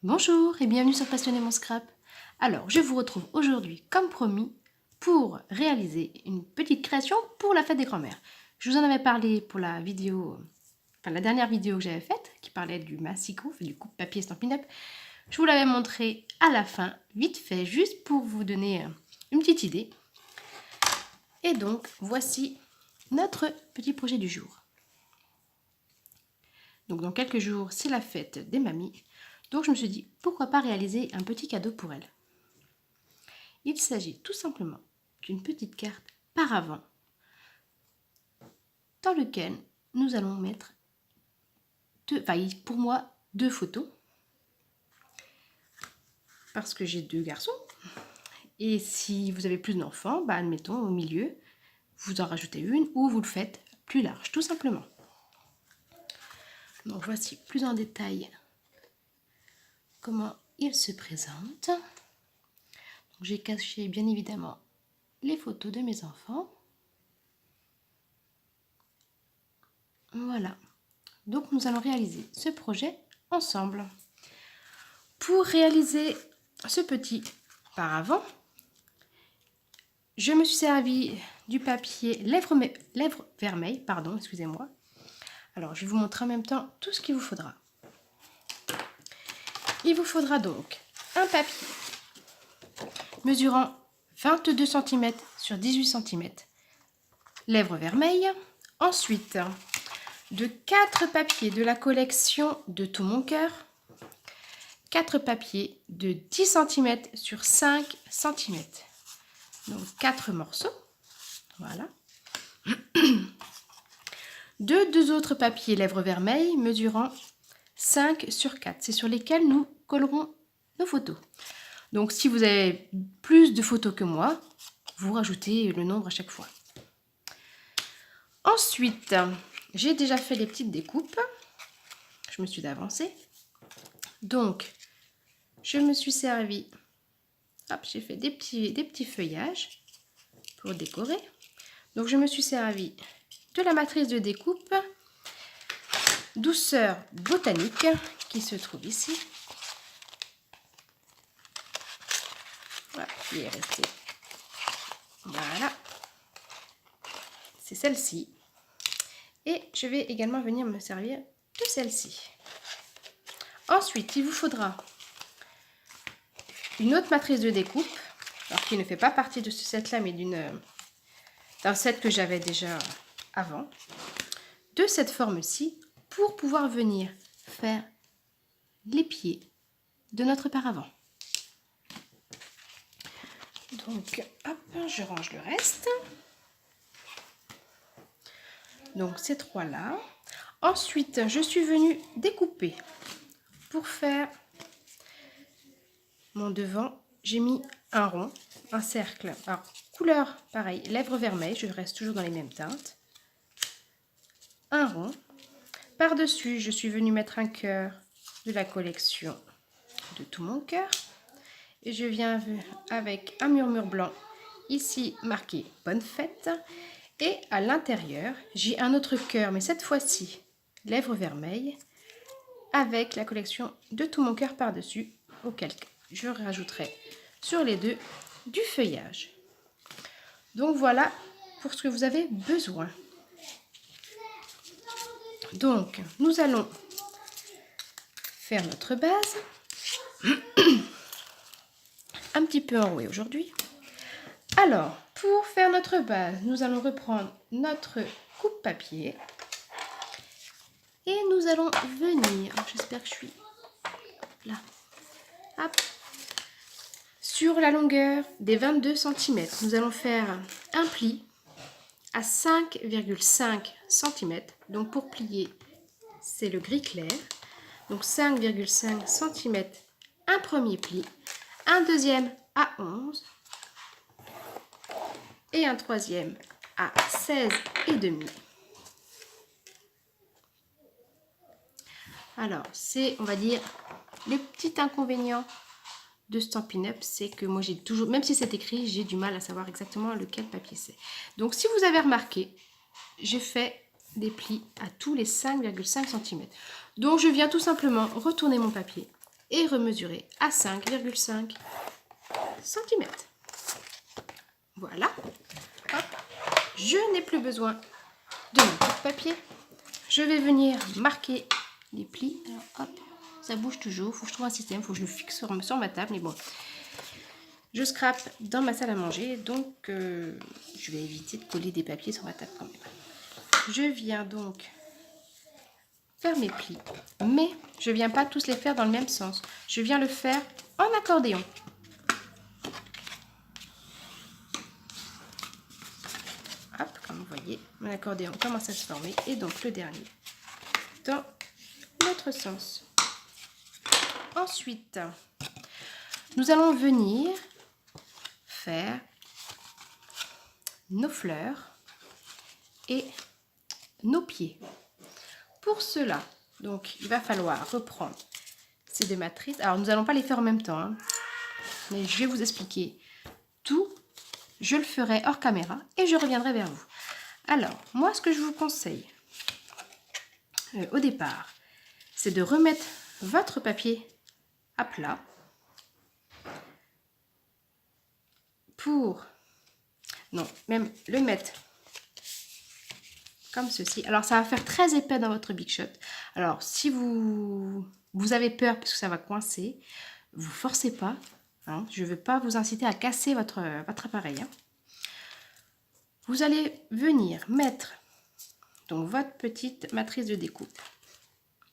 Bonjour et bienvenue sur Passionner mon scrap. Alors, je vous retrouve aujourd'hui, comme promis, pour réaliser une petite création pour la fête des grands-mères. Je vous en avais parlé pour la vidéo, la dernière vidéo que j'avais faite, qui parlait du massicot, du coupe-papier Stampin' Up. Je vous l'avais montré à la fin, vite fait, juste pour vous donner une petite idée. Et donc, voici notre petit projet du jour. Donc, dans quelques jours, c'est la fête des mamies. Donc je me suis dit, pourquoi pas réaliser un petit cadeau pour elle. Il s'agit tout simplement d'une petite carte paravent dans lequel nous allons mettre, pour moi, 2 photos. Parce que j'ai 2 garçons. Et si vous avez plus d'enfants, admettons au milieu, vous en rajoutez une ou vous le faites plus large, tout simplement. Donc voici plus en détail comment il se présente. J'ai caché bien évidemment les photos de mes enfants. Voilà. Donc nous allons réaliser ce projet ensemble. Pour réaliser ce petit paravent, je me suis servi du papier lèvres vermeilles, excusez-moi. Alors je vais vous montrer en même temps tout ce qu'il vous faudra. Il vous faudra donc un papier mesurant 22 cm sur 18 cm, lèvres vermeilles. Ensuite, de 4 papiers de la collection de Tout mon cœur, 4 papiers de 10 cm sur 5 cm. Donc 4 morceaux. Voilà. Deux autres papiers lèvres vermeilles mesurant 5 sur 4. C'est sur lesquels nous collerons nos photos. Donc si vous avez plus de photos que moi, vous rajoutez le nombre à chaque fois. Ensuite, j'ai déjà fait les petites découpes. Je me suis avancée. Donc, je me suis servi, j'ai fait des petits feuillages pour décorer. Donc, je me suis servi de la matrice de découpe Douceur botanique qui se trouve ici. Voilà, il est resté. Voilà. C'est celle-ci. Et je vais également venir me servir de celle-ci. Ensuite, il vous faudra une autre matrice de découpe, alors qui ne fait pas partie de ce set-là, mais d'un set que j'avais déjà avant, de cette forme-ci, pour pouvoir venir faire les pieds de notre paravent. Donc, hop, je range le reste. Donc, ces 3-là. Ensuite, je suis venue découper pour faire mon devant. J'ai mis un rond, un cercle. Alors, couleur, pareil, lèvres vermeilles. Je reste toujours dans les mêmes teintes. Un rond. Par-dessus, je suis venue mettre un cœur de la collection de Tout mon cœur. Et je viens avec un murmure blanc, ici marqué Bonne fête. Et à l'intérieur, j'ai un autre cœur, mais cette fois-ci, lèvres vermeilles, avec la collection de Tout mon cœur par-dessus, auquel je rajouterai sur les deux du feuillage. Donc voilà pour ce que vous avez besoin. Donc, nous allons faire notre base. Un petit peu enrouée aujourd'hui. Alors, pour faire notre base, nous allons reprendre notre coupe-papier. Et nous allons venir, j'espère que je suis là, hop, sur la longueur des 22 cm. Nous allons faire un pli à 5,5 cm. Donc pour plier, c'est le gris clair. Donc 5,5 cm, un premier pli, un deuxième à 11 et un troisième à 16,5. Alors, c'est, on va dire, le petit inconvénient de Stampin' Up, c'est que moi j'ai toujours, même si c'est écrit, j'ai du mal à savoir exactement lequel papier c'est. Donc si vous avez remarqué, j'ai fait des plis à tous les 5,5 cm. Donc je viens tout simplement retourner mon papier et remesurer à 5,5 cm. Voilà. Hop. Je n'ai plus besoin de mon papier. Je vais venir marquer les plis. Alors, hop, ça bouge toujours. Il faut que je trouve un système. Il faut que je le fixe sur ma table. Mais bon, je scrape dans ma salle à manger. Donc, je vais éviter de coller des papiers sur ma table quand même. Je viens donc faire mes plis. Mais je ne viens pas tous les faire dans le même sens. Je viens le faire en accordéon. Hop, comme vous voyez, mon accordéon commence à se former. Et donc, le dernier dans l'autre sens. Ensuite, nous allons venir faire nos fleurs et nos pieds. Pour cela, donc, il va falloir reprendre ces deux matrices. Alors, nous n'allons pas les faire en même temps, hein, mais je vais vous expliquer tout. Je le ferai hors caméra et je reviendrai vers vous. Alors, moi, ce que je vous conseille au départ, c'est de remettre votre papier à plat pour, non, même le mettre comme ceci. Alors, ça va faire très épais dans votre Big Shot. Alors, si vous avez peur parce que ça va coincer, vous forcez pas. Hein, je ne veux pas vous inciter à casser votre appareil. Hein. Vous allez venir mettre donc votre petite matrice de découpe.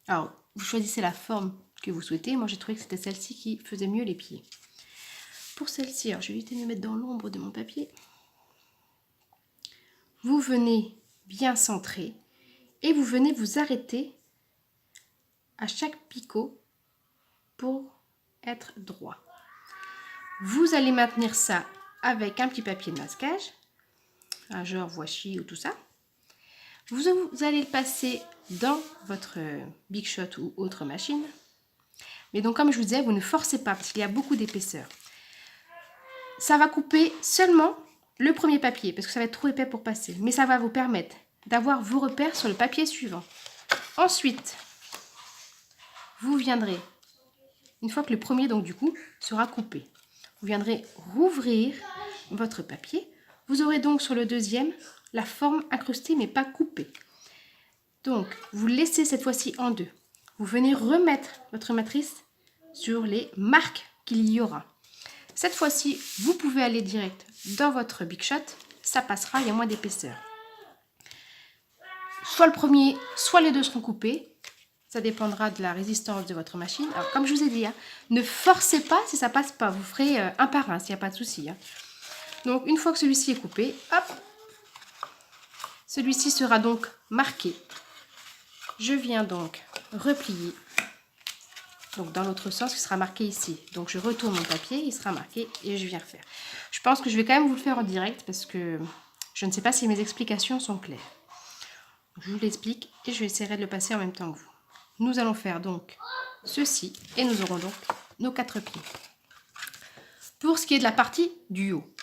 Alors, vous choisissez la forme que vous souhaitez. Moi, j'ai trouvé que c'était celle-ci qui faisait mieux les pieds. Pour celle-ci, alors je vais éviter de me mettre dans l'ombre de mon papier. Vous venez bien centrer et vous venez vous arrêter à chaque picot pour être droit. Vous allez maintenir ça avec un petit papier de masquage, un genre washi ou tout ça. Vous allez le passer dans votre Big Shot ou autre machine. Mais donc, comme je vous disais, vous ne forcez pas parce qu'il y a beaucoup d'épaisseur. Ça va couper seulement le premier papier parce que ça va être trop épais pour passer. Mais ça va vous permettre d'avoir vos repères sur le papier suivant. Ensuite, vous viendrez, une fois que le premier, donc du coup, sera coupé, vous viendrez rouvrir votre papier. Vous aurez donc sur le deuxième la forme incrustée mais pas coupée. Donc, vous laissez cette fois-ci en deux. Vous venez remettre votre matrice sur les marques qu'il y aura. Cette fois-ci, vous pouvez aller direct dans votre Big Shot. Ça passera, il y a moins d'épaisseur. Soit le premier, soit les deux seront coupés. Ça dépendra de la résistance de votre machine. Alors, comme je vous ai dit, hein, ne forcez pas si ça passe pas. Vous ferez un par un s'il n'y a pas de souci. Hein. Donc, une fois que celui-ci est coupé, hop, celui-ci sera donc marqué. Je viens donc replier. Donc, dans l'autre sens, il sera marqué ici. Donc, je retourne mon papier, il sera marqué et je viens refaire. Je pense que je vais quand même vous le faire en direct parce que je ne sais pas si mes explications sont claires. Je vous l'explique et je essaierai de le passer en même temps que vous. Nous allons faire donc ceci et nous aurons donc nos 4 pieds. Pour ce qui est de la partie du haut,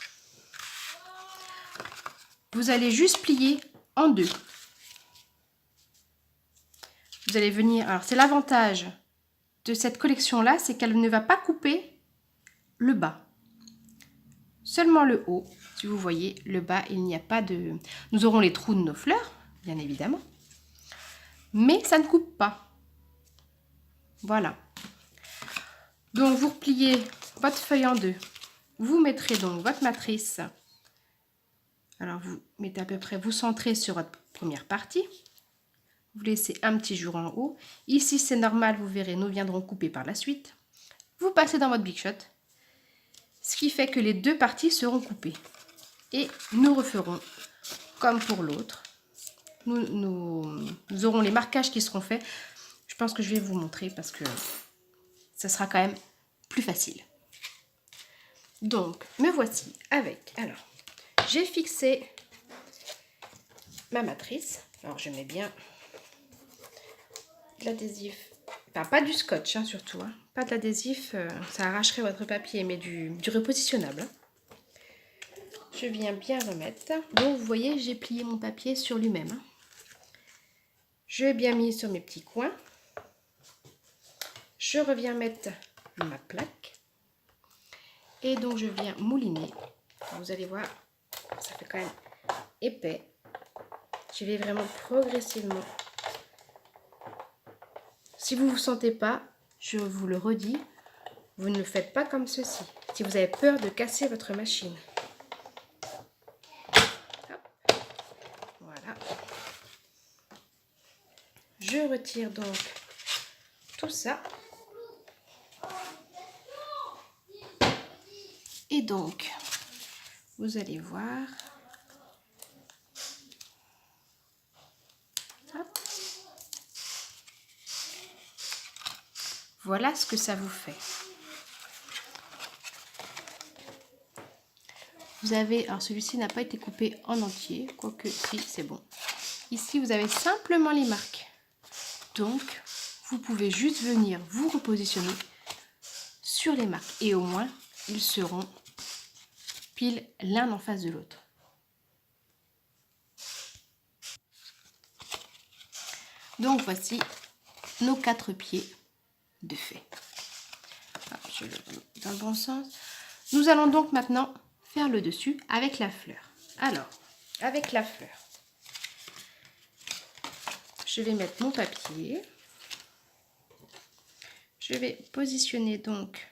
vous allez juste plier en deux. Vous allez venir, alors c'est l'avantage de cette collection-là, c'est qu'elle ne va pas couper le bas. Seulement le haut. Si vous voyez, le bas, il n'y a pas de... Nous aurons les trous de nos fleurs, bien évidemment. Mais ça ne coupe pas. Voilà. Donc, vous repliez votre feuille en deux. Vous mettrez donc votre matrice. Alors, vous mettez à peu près, vous centrez sur votre première partie. Vous laissez un petit jour en haut. Ici, c'est normal, vous verrez, nous viendrons couper par la suite. Vous passez dans votre Big Shot. Ce qui fait que les deux parties seront coupées. Et nous referons comme pour l'autre. Nous aurons les marquages qui seront faits. Je pense que je vais vous montrer parce que ça sera quand même plus facile. Donc, me voici avec... Alors, j'ai fixé ma matrice. Alors, je mets bien de l'adhésif. Enfin, pas du scotch, hein, surtout. Hein. Pas de l'adhésif, ça arracherait votre papier, mais du repositionnable. Hein. Je viens bien remettre. Donc, vous voyez, j'ai plié mon papier sur lui-même. Hein. Je l'ai bien mis sur mes petits coins. Je reviens mettre ma plaque. Et donc, je viens mouliner. Vous allez voir, ça fait quand même épais. Je vais vraiment progressivement. Si vous ne vous sentez pas, je vous le redis, vous ne le faites pas comme ceci. Si vous avez peur de casser votre machine. Hop. Voilà. Je retire donc tout ça. Et donc, vous allez voir. Hop. Voilà ce que ça vous fait. Vous avez, alors celui-ci n'a pas été coupé en entier, quoique si, c'est bon. Ici, vous avez simplement les marques. Donc, vous pouvez juste venir vous repositionner sur les marques. Et au moins, ils seront pile l'un en face de l'autre. Donc, voici nos 4 pieds de fait. Alors, je le remets dans le bon sens. Nous allons donc maintenant faire le dessus avec la fleur. Alors, avec la fleur, je vais mettre mon papier. Je vais positionner donc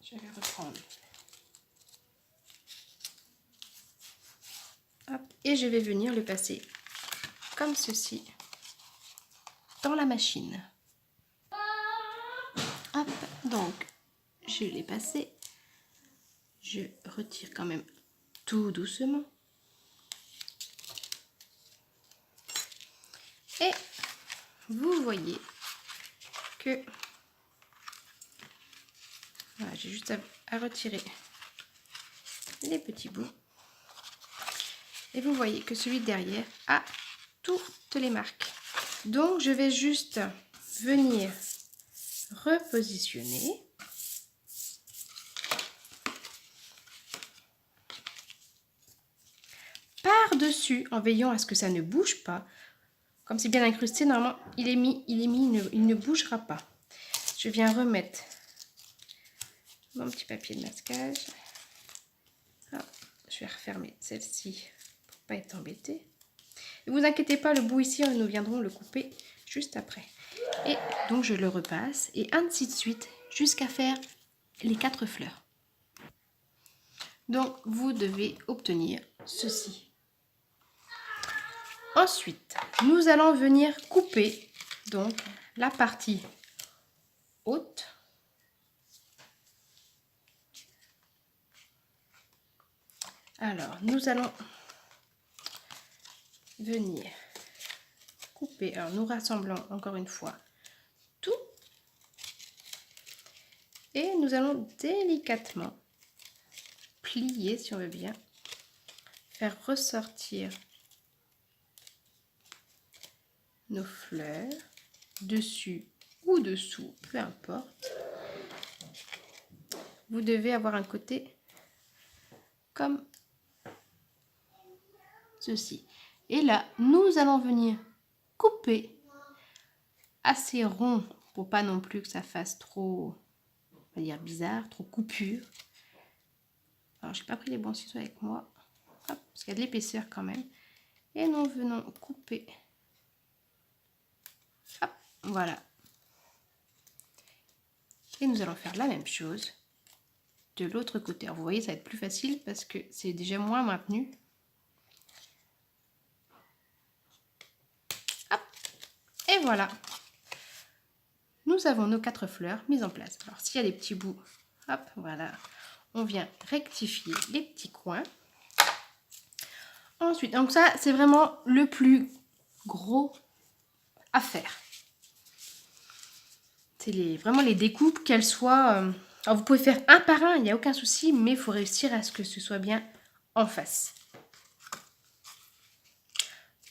je vais reprendre. Hop, et je vais venir le passer comme ceci dans la machine. Hop, donc je l'ai passé. Je retire quand même tout doucement. Et vous voyez que voilà, j'ai juste à retirer les petits bouts. Et vous voyez que celui derrière a toutes les marques. Donc je vais juste venir repositionner. Par-dessus, en veillant à ce que ça ne bouge pas. Comme c'est bien incrusté, normalement, il ne bougera pas. Je viens remettre mon petit papier de masquage. Ah, je vais refermer celle-ci pour ne pas être embêtée. Ne vous inquiétez pas, le bout ici, nous viendrons le couper juste après. Et donc, je le repasse et ainsi de suite jusqu'à faire les 4 fleurs. Donc, vous devez obtenir ceci. Ensuite, nous allons venir couper donc la partie haute. Alors, nous allons venir couper. Alors, nous rassemblons encore une fois tout. Et nous allons délicatement plier, si on veut bien, faire ressortir nos fleurs, dessus ou dessous, peu importe. Vous devez avoir un côté comme ceci. Et là, nous allons venir couper assez rond pour pas non plus que ça fasse trop, on va dire bizarre, trop coupure. Alors, j'ai pas pris les bons ciseaux avec moi, hop, parce qu'il y a de l'épaisseur quand même. Et nous venons couper. Hop, voilà. Et nous allons faire la même chose de l'autre côté. Alors, vous voyez, ça va être plus facile parce que c'est déjà moins maintenu. Hop, et voilà. Nous avons nos 4 fleurs mises en place. Alors, s'il y a des petits bouts, hop, voilà. On vient rectifier les petits coins. Ensuite, donc ça, c'est vraiment le plus gros à faire. C'est vraiment les découpes, qu'elles soient... alors, vous pouvez faire un par un, il n'y a aucun souci, mais il faut réussir à ce que ce soit bien en face.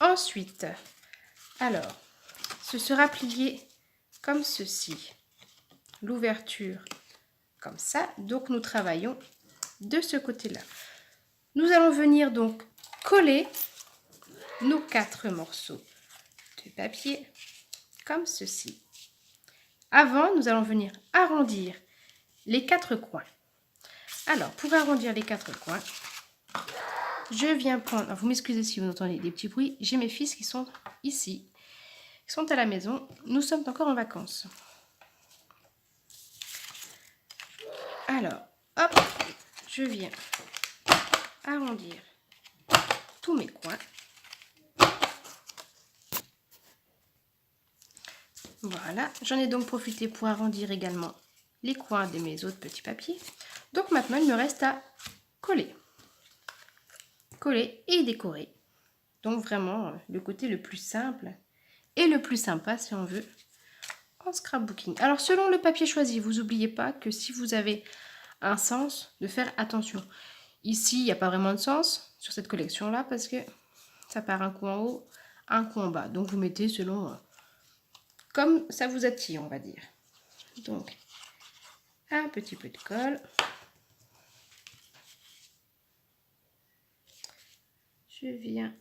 Ensuite, alors, ce sera plié comme ceci. L'ouverture comme ça. Donc, nous travaillons de ce côté-là. Nous allons venir donc coller nos 4 morceaux du papier, comme ceci. Avant, nous allons venir arrondir les 4 coins. Alors, pour arrondir les 4 coins, je viens prendre... Alors, vous m'excusez si vous entendez des petits bruits. J'ai mes fils qui sont ici, qui sont à la maison. Nous sommes encore en vacances. Alors, hop, je viens arrondir tous mes coins. Voilà, j'en ai donc profité pour arrondir également les coins de mes autres petits papiers. Donc maintenant, il me reste à coller. Coller et décorer. Donc vraiment, le côté le plus simple et le plus sympa si on veut en scrapbooking. Alors selon le papier choisi, vous n'oubliez pas que si vous avez un sens, de faire attention. Ici, il n'y a pas vraiment de sens sur cette collection-là parce que ça part un coup en haut, un coup en bas. Donc vous mettez selon... comme ça vous attire, on va dire. Donc, un petit peu de colle. Je viens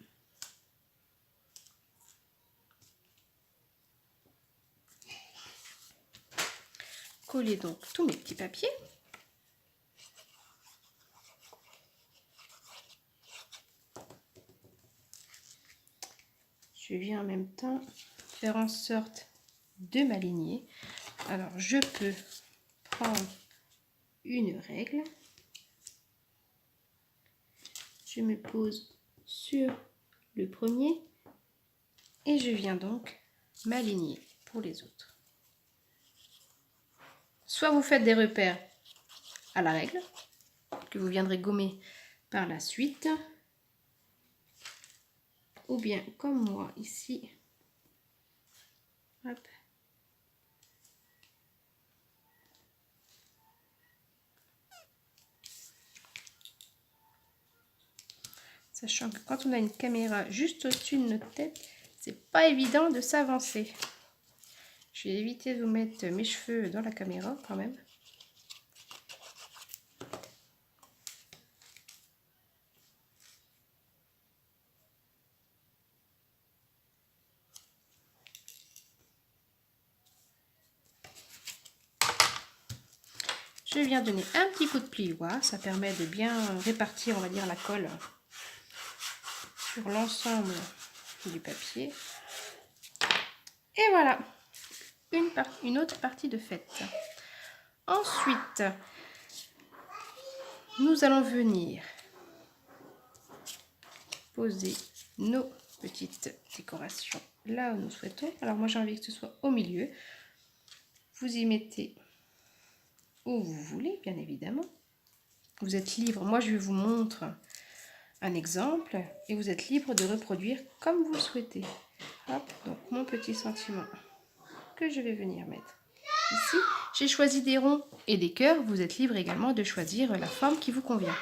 coller donc tous mes petits papiers. Je viens en même temps faire en sorte de m'aligner. Alors, je peux prendre une règle. Je me pose sur le premier et je viens donc m'aligner pour les autres. Soit vous faites des repères à la règle, que vous viendrez gommer par la suite, ou bien comme moi ici, hop, sachant que quand on a une caméra juste au-dessus de notre tête, c'est pas évident de s'avancer. Je vais éviter de vous mettre mes cheveux dans la caméra quand même. Je viens donner un petit coup de plioir, ça permet de bien répartir, on va dire, la colle sur l'ensemble du papier. Et voilà, une autre partie de faite. Ensuite, nous allons venir poser nos petites décorations là où nous souhaitons. Alors moi j'ai envie que ce soit au milieu. Vous y mettez où vous voulez, bien évidemment. Vous êtes libre. Moi je vous montre un exemple et vous êtes libre de reproduire comme vous le souhaitez. Hop, donc mon petit sentiment que je vais venir mettre ici. J'ai choisi des ronds et des cœurs. Vous êtes libre également de choisir la forme qui vous convient.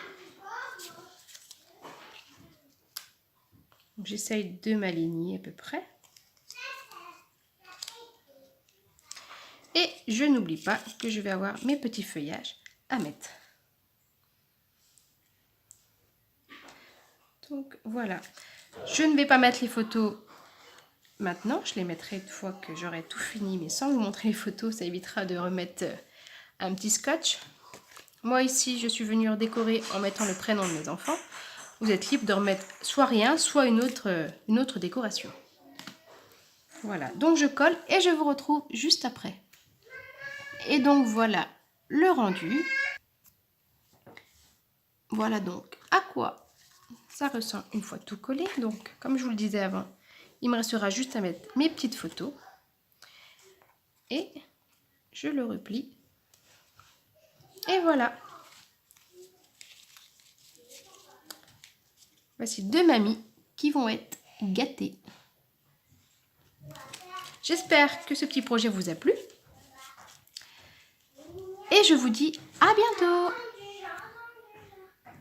J'essaye de m'aligner à peu près. Et je n'oublie pas que je vais avoir mes petits feuillages à mettre. Donc voilà. Je ne vais pas mettre les photos maintenant. Je les mettrai une fois que j'aurai tout fini. Mais sans vous montrer les photos, ça évitera de remettre un petit scotch. Moi ici, je suis venue redécorer en mettant le prénom de mes enfants. Vous êtes libre de remettre soit rien, soit une autre décoration. Voilà. Donc je colle et je vous retrouve juste après. Et donc voilà le rendu. Voilà donc à quoi ça ressemble une fois tout collé. Donc comme je vous le disais avant, il me restera juste à mettre mes petites photos. Et je le replie. Et voilà. Voici 2 mamies qui vont être gâtées. J'espère que ce petit projet vous a plu. Et je vous dis à bientôt!